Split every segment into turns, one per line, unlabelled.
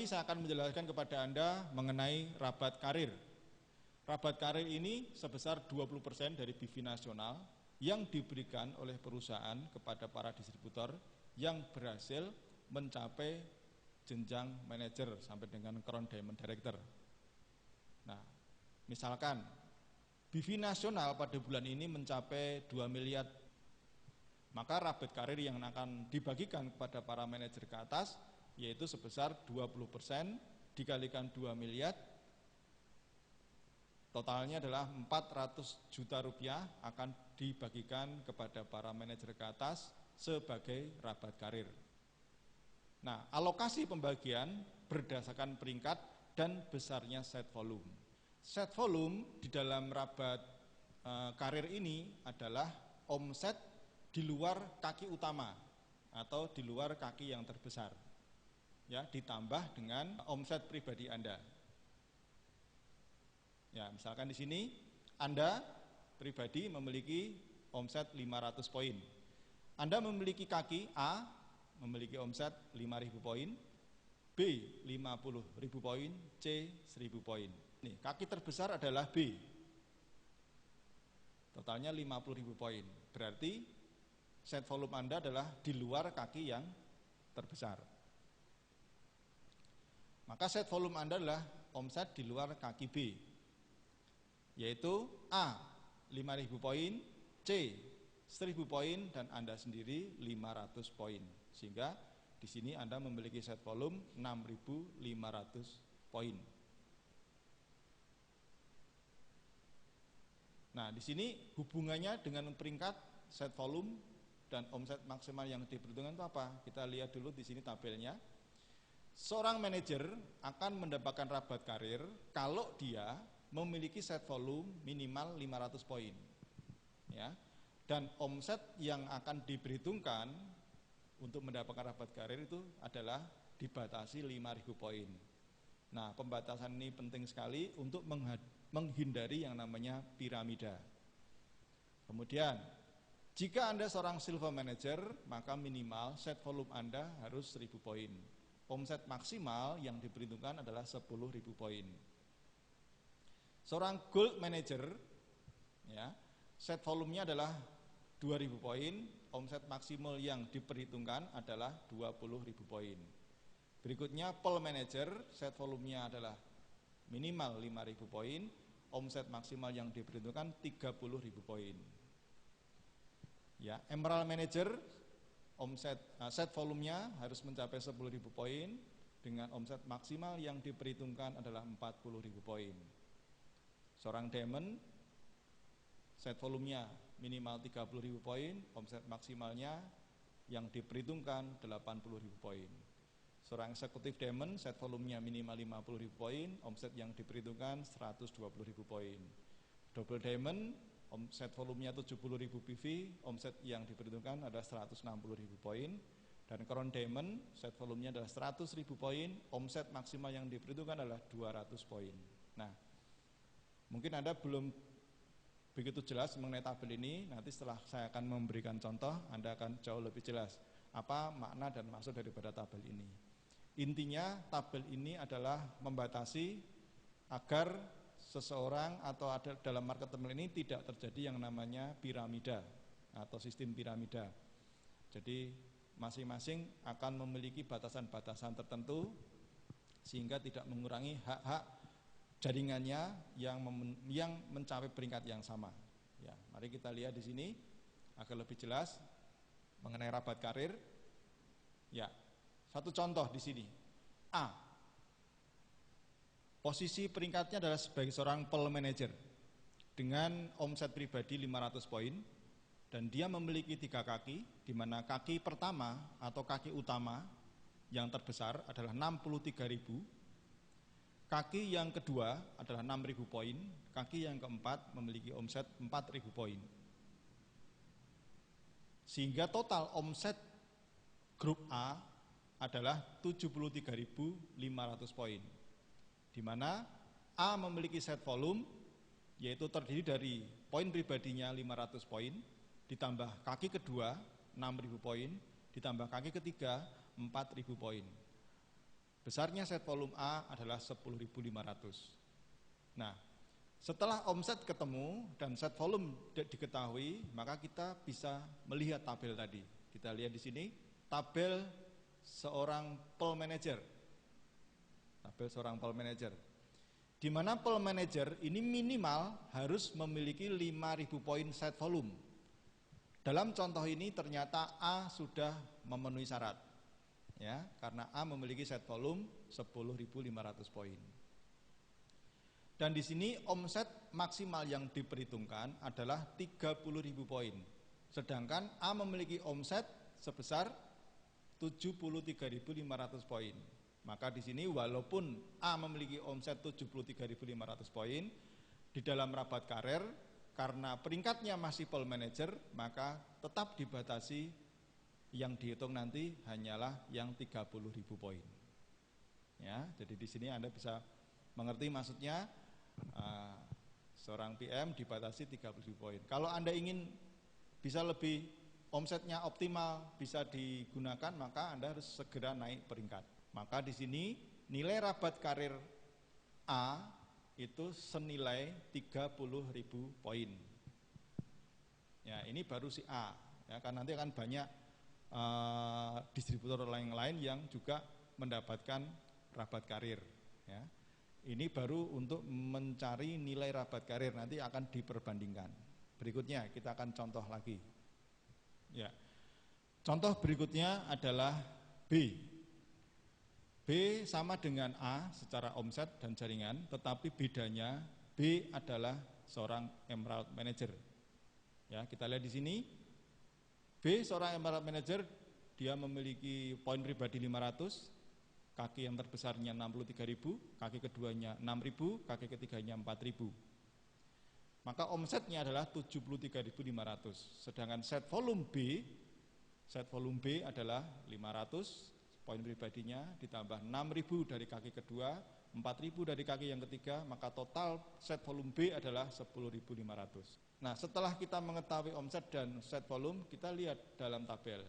Saya akan menjelaskan kepada Anda mengenai rabat karir. Rabat karir ini sebesar 20% dari BIFI nasional yang diberikan oleh perusahaan kepada para distributor yang berhasil mencapai jenjang manajer sampai dengan Crown Diamond Director. Nah, misalkan BIFI nasional pada bulan ini mencapai 2 miliar, maka rabat karir yang akan dibagikan kepada para manajer ke atas yaitu sebesar 20% dikalikan 2 miliar, totalnya adalah 400 juta rupiah akan dibagikan kepada para manajer ke atas sebagai rabat karir. Nah, alokasi pembagian berdasarkan peringkat dan besarnya set volume. Set volume di dalam rabat karir ini adalah omset di luar kaki utama atau di luar kaki yang terbesar, ya, ditambah dengan omset pribadi Anda. Ya, misalkan di sini Anda pribadi memiliki omset 500 poin. Anda memiliki kaki A memiliki omset 5.000 poin, B 50.000 poin, C 1.000 poin. Nih, kaki terbesar adalah B. Totalnya 50.000 poin. Berarti set volume Anda adalah di luar kaki yang terbesar. Maka set volume Anda adalah omset di luar kaki B, yaitu A 5.000 poin, C 1.000 poin, dan Anda sendiri 500 poin. Sehingga di sini Anda memiliki set volume 6.500 poin. Nah, di sini hubungannya dengan peringkat, set volume, dan omset maksimal yang diperhitungkan itu apa? Kita lihat dulu di sini tabelnya. Seorang manajer akan mendapatkan rabat karir kalau dia memiliki set volume minimal 500 poin, ya. Dan omset yang akan diperhitungkan untuk mendapatkan rabat karir itu adalah dibatasi 5.000 poin. Nah, pembatasan ini penting sekali untuk menghindari yang namanya piramida. Kemudian, jika Anda seorang silver manager, maka minimal set volume Anda harus 1.000 poin. Omset maksimal yang diperhitungkan adalah 10.000 poin. Seorang gold manager, ya, set volumenya adalah 2.000 poin, omset maksimal yang diperhitungkan adalah 20.000 poin. Berikutnya pearl manager, set volumenya adalah minimal 5.000 poin, omset maksimal yang diperhitungkan 30.000 poin. Ya, emerald manager, set volumenya harus mencapai 10.000 poin dengan omset maksimal yang diperhitungkan adalah 40.000 poin. Seorang diamond, set volumenya minimal 30.000 poin, omset maksimalnya yang diperhitungkan 80.000 poin. Seorang eksekutif diamond, set volumenya minimal 50.000 poin, omset yang diperhitungkan 120.000 poin. Double diamond, omset volumenya 70.000 PV, omset yang diperhitungkan adalah 160.000 poin. Dan crown diamond, set volumenya adalah 100.000 poin, omset maksimal yang diperhitungkan adalah 200 poin. Nah, mungkin Anda belum begitu jelas mengenai tabel ini. Nanti setelah saya akan memberikan contoh, Anda akan jauh lebih jelas apa makna dan maksud daripada tabel ini. Intinya tabel ini adalah membatasi agar seseorang atau ada dalam market tabel ini tidak terjadi yang namanya piramida atau sistem piramida. Jadi masing-masing akan memiliki batasan-batasan tertentu sehingga tidak mengurangi hak-hak jaringannya yang mencapai peringkat yang sama. Ya, mari kita lihat di sini agar lebih jelas mengenai rabat karir. Ya, satu contoh di sini. A. Posisi peringkatnya adalah sebagai seorang pearl manager dengan omset pribadi 500 poin dan dia memiliki 3 kaki, di mana kaki pertama atau kaki utama yang terbesar adalah 63.000. Kaki yang kedua adalah 6.000 poin, kaki yang keempat memiliki omset 4.000 poin. Sehingga total omset grup A adalah 73.500 poin. Di mana A memiliki set volume yaitu terdiri dari poin pribadinya 500 poin, ditambah kaki kedua 6.000 poin, ditambah kaki ketiga 4.000 poin. Besarnya set volume A adalah 10.500. Nah, setelah omset ketemu dan set volume diketahui, maka kita bisa melihat tabel tadi. Kita lihat di sini tabel seorang pool manager. Tabel seorang pool manager. Di mana pool manager ini minimal harus memiliki 5.000 poin set volume. Dalam contoh ini ternyata A sudah memenuhi syarat. Ya, karena A memiliki set volume 10.500 poin. Dan di sini omset maksimal yang diperhitungkan adalah 30.000 poin. Sedangkan A memiliki omset sebesar 73.500 poin. Maka di sini walaupun A memiliki omset 73.500 poin, di dalam rabat karir karena peringkatnya masih pool manager, maka tetap dibatasi yang dihitung nanti hanyalah yang 30.000 poin. Ya, jadi di sini Anda bisa mengerti maksudnya. Seorang PM dibatasi 30.000 poin. Kalau Anda ingin bisa lebih omsetnya optimal, bisa digunakan, maka Anda harus segera naik peringkat. Maka di sini nilai rabat karir A itu senilai 30.000 poin. Ya, ini baru si A. Ya, kan nanti akan banyak distributor lain yang juga mendapatkan rabat karir. Ya. Ini baru untuk mencari nilai rabat karir, nanti akan diperbandingkan. Berikutnya kita akan contoh lagi. Ya. Contoh berikutnya adalah B. B sama dengan A secara omset dan jaringan, tetapi bedanya B adalah seorang emerald manager. Ya, kita lihat di sini. B seorang emerald manager, dia memiliki poin pribadi 500. Kaki yang terbesarnya 63.000, kaki keduanya 6.000, kaki ketiganya 4.000. Maka omsetnya adalah 73.500. Sedangkan set volume B adalah 500, poin pribadinya ditambah 6.000 dari kaki kedua, 4.000 dari kaki yang ketiga, maka total set volume B adalah 10.500. Nah, setelah kita mengetahui omset dan set volume, kita lihat dalam tabel.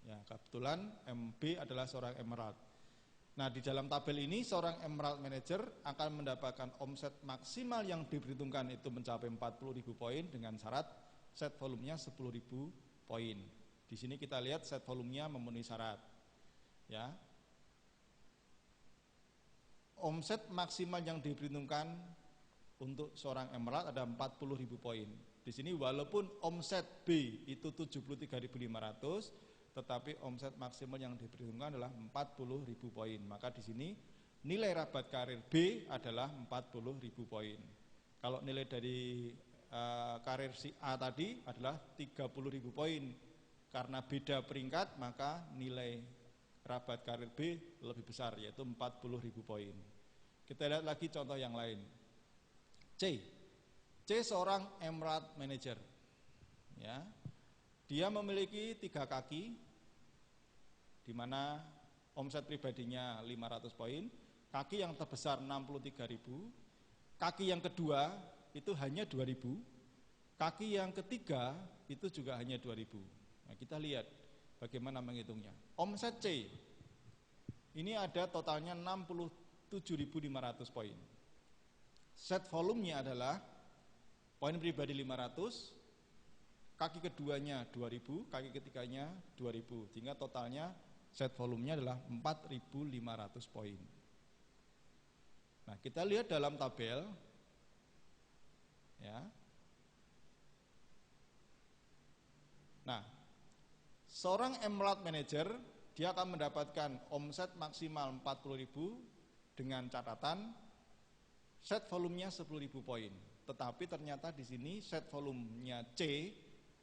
Ya, kebetulan MB adalah seorang emerald. Nah, di dalam tabel ini seorang emerald manager akan mendapatkan omset maksimal yang diperhitungkan itu mencapai 40.000 poin dengan syarat set volumenya 10.000 poin. Di sini kita lihat set volumenya memenuhi syarat. Ya. Omset maksimal yang diperhitungkan untuk seorang emerald ada 40.000 poin. Di sini walaupun omset B itu 73.500, tetapi omset maksimal yang diperhitungkan adalah 40.000 poin. Maka di sini nilai rabat karir B adalah 40.000 poin. Kalau nilai dari karir si A tadi adalah 30.000 poin. Karena beda peringkat, maka nilai rabat karir B lebih besar, yaitu 40.000 poin. Kita lihat lagi contoh yang lain. C seorang emerald manager. Ya. Dia memiliki 3 kaki, di mana omset pribadinya 500 poin, kaki yang terbesar 63.000, kaki yang kedua itu hanya 2.000, kaki yang ketiga itu juga hanya 2.000. Nah, kita lihat bagaimana menghitungnya. Omset C, ini ada totalnya 67.500 poin. Set volumenya adalah poin pribadi 500, kaki keduanya 2.000, kaki ketiganya 2.000, sehingga totalnya set volumenya adalah 4.500 poin. Nah, kita lihat dalam tabel, ya. Nah, seorang emerald manager dia akan mendapatkan omset maksimal 40.000 dengan catatan set volumenya 10.000 poin. Tetapi ternyata di sini set volumenya C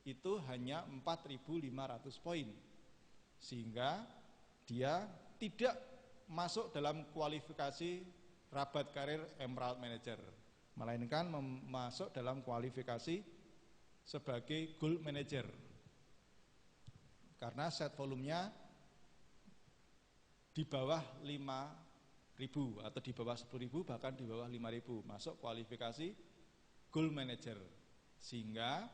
itu hanya 4.500 poin, sehingga dia tidak masuk dalam kualifikasi rabat karir emerald manager, melainkan masuk dalam kualifikasi sebagai gold manager karena set volumenya di bawah 5.000 atau di bawah 10.000, bahkan di bawah 5.000, masuk kualifikasi gold manager, sehingga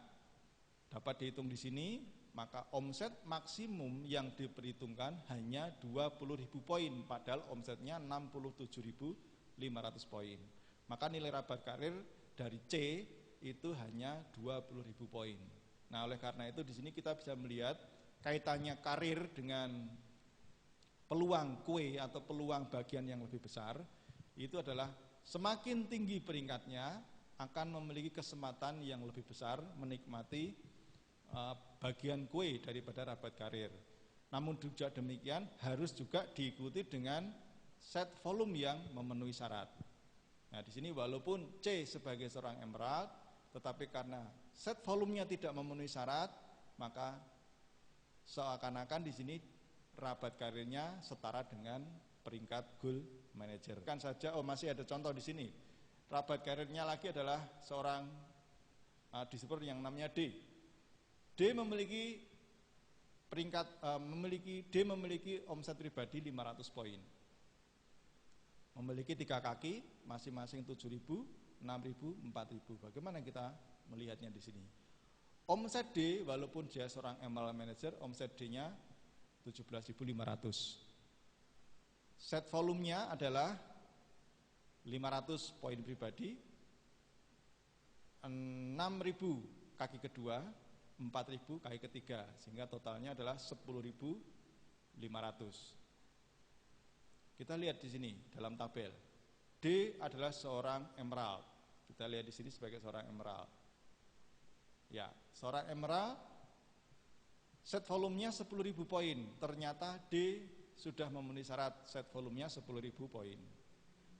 dapat dihitung di sini maka omset maksimum yang diperhitungkan hanya 20.000 poin, padahal omsetnya 67.500 poin. Maka nilai rabat karir dari C itu hanya 20.000 poin. Nah, oleh karena itu di sini kita bisa melihat kaitannya karir dengan peluang kue atau peluang bagian yang lebih besar. Itu adalah semakin tinggi peringkatnya akan memiliki kesempatan yang lebih besar menikmati bagian kue daripada rabat karir. Namun juga demikian harus juga diikuti dengan set volume yang memenuhi syarat. Nah, di sini walaupun C sebagai seorang emerald, tetapi karena set volumenya tidak memenuhi syarat, maka seakan-akan di sini rabat karirnya setara dengan peringkat gold manager. Kan saja, masih ada contoh di sini. Rabat karirnya lagi adalah seorang developer yang namanya D. D memiliki memiliki omset pribadi 500 poin. Memiliki 3 kaki, masing-masing 7.000, 6.000, 4.000. Bagaimana kita melihatnya di sini? Omset D, walaupun dia seorang emerald manager, omset D-nya 17.500. Set volumenya adalah 500 poin pribadi, 6.000 kaki kedua, 4.000 kaki ketiga, sehingga totalnya adalah 10.500. Kita lihat di sini dalam tabel. D adalah seorang emerald. Kita lihat di sini sebagai seorang emerald. Ya, seorang emerald set volumenya 10.000 poin. Ternyata D sudah memenuhi syarat set volumenya 10.000 poin.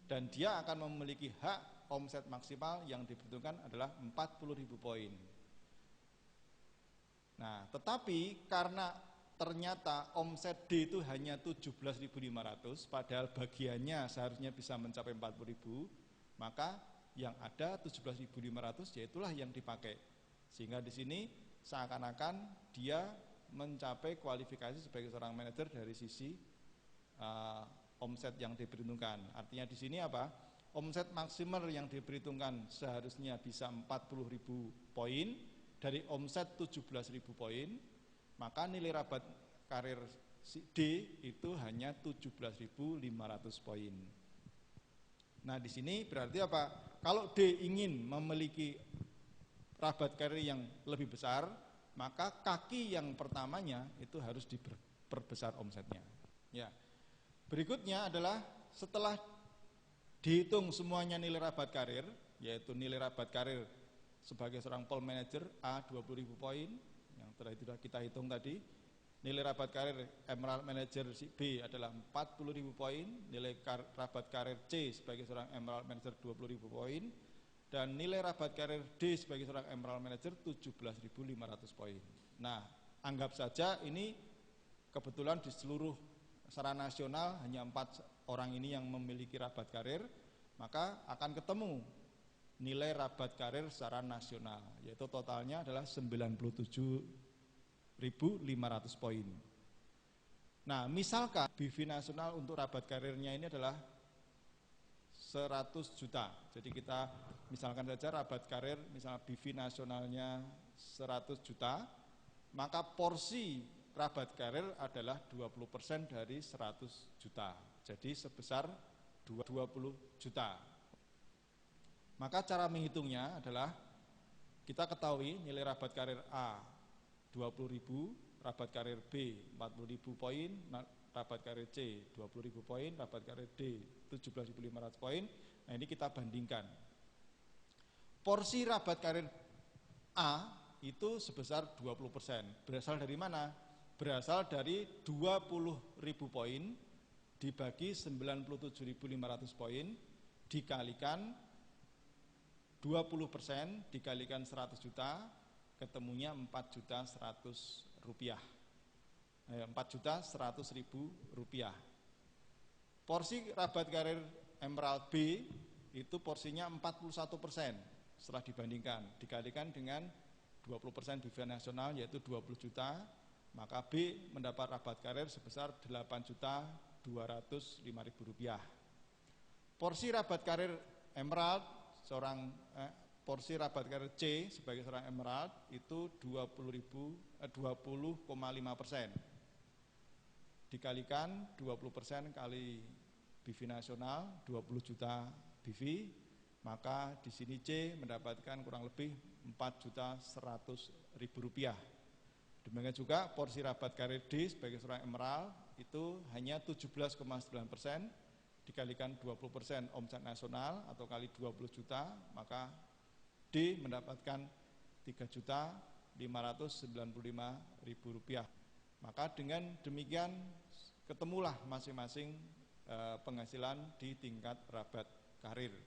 Dan dia akan memiliki hak omset maksimal yang dibutuhkan adalah 40.000 poin. Nah, tetapi karena ternyata omset D itu hanya 17.500, padahal bagiannya seharusnya bisa mencapai 40.000, maka yang ada 17.500 yaitulah yang dipakai. Sehingga di sini seakan-akan dia mencapai kualifikasi sebagai seorang manajer dari sisi omset yang diperhitungkan. Artinya di sini apa? Omset maksimal yang diperhitungkan seharusnya bisa 40.000 poin dari omset 17.000 poin, maka nilai rabat karir D itu hanya 17.500 poin. Nah, di sini berarti apa? Kalau D ingin memiliki rabat karir yang lebih besar, maka kaki yang pertamanya itu harus diperbesar omsetnya. Ya. Berikutnya adalah setelah dihitung semuanya nilai rabat karir, yaitu nilai rabat karir sebagai seorang pool manager A 20.000 poin, yang sudah kita hitung tadi. Nilai rabat karir emerald manager B adalah 40.000 poin, nilai rabat karir C sebagai seorang emerald manager 20.000 poin, dan nilai rabat karir D sebagai seorang emerald manager 17.500 poin. Nah, anggap saja ini kebetulan di seluruh secara nasional hanya 4 orang ini yang memiliki rabat karir, maka akan ketemu nilai rabat karir secara nasional, yaitu totalnya adalah 97.500 poin. Nah, misalkan BV nasional untuk rabat karirnya ini adalah 100 juta. Jadi kita misalkan saja rabat karir, misalnya BV nasionalnya 100 juta, maka porsi rabat karir adalah 20% dari 100 juta. Jadi sebesar 20 juta. Maka cara menghitungnya adalah kita ketahui nilai rabat karir A 20.000, rabat karir B 40.000 poin, rabat karir C 20.000 poin, rabat karir D 17.500 poin. Nah, ini kita bandingkan. Porsi rabat karir A itu sebesar 20%. Berasal dari mana? Berasal dari 20.000 poin dibagi 97.500 poin dikalikan 20% dikalikan 100 juta, ketemunya 4.100.000 rupiah. 4.100.000 rupiah. Porsi rabat karir emerald B itu porsinya 41%. Setelah dibandingkan, dikalikan dengan 20% BV nasional yaitu 20 juta, maka B mendapat rabat karir sebesar 8.205.000 rupiah. Porsi rabat karir emerald seorang porsi rabat karir C sebagai seorang emerald itu 20,5%. Dikalikan 20% kali BV nasional 20 juta BV, maka di sini C mendapatkan kurang lebih 4.100.000 rupiah. Demikian juga porsi rabat karir D sebagai seorang emerald itu hanya 17,9%, dikalikan 20% omset nasional atau kali 20 juta, maka D mendapatkan 3.595.000 rupiah. Maka dengan demikian ketemulah masing-masing penghasilan di tingkat rabat karir.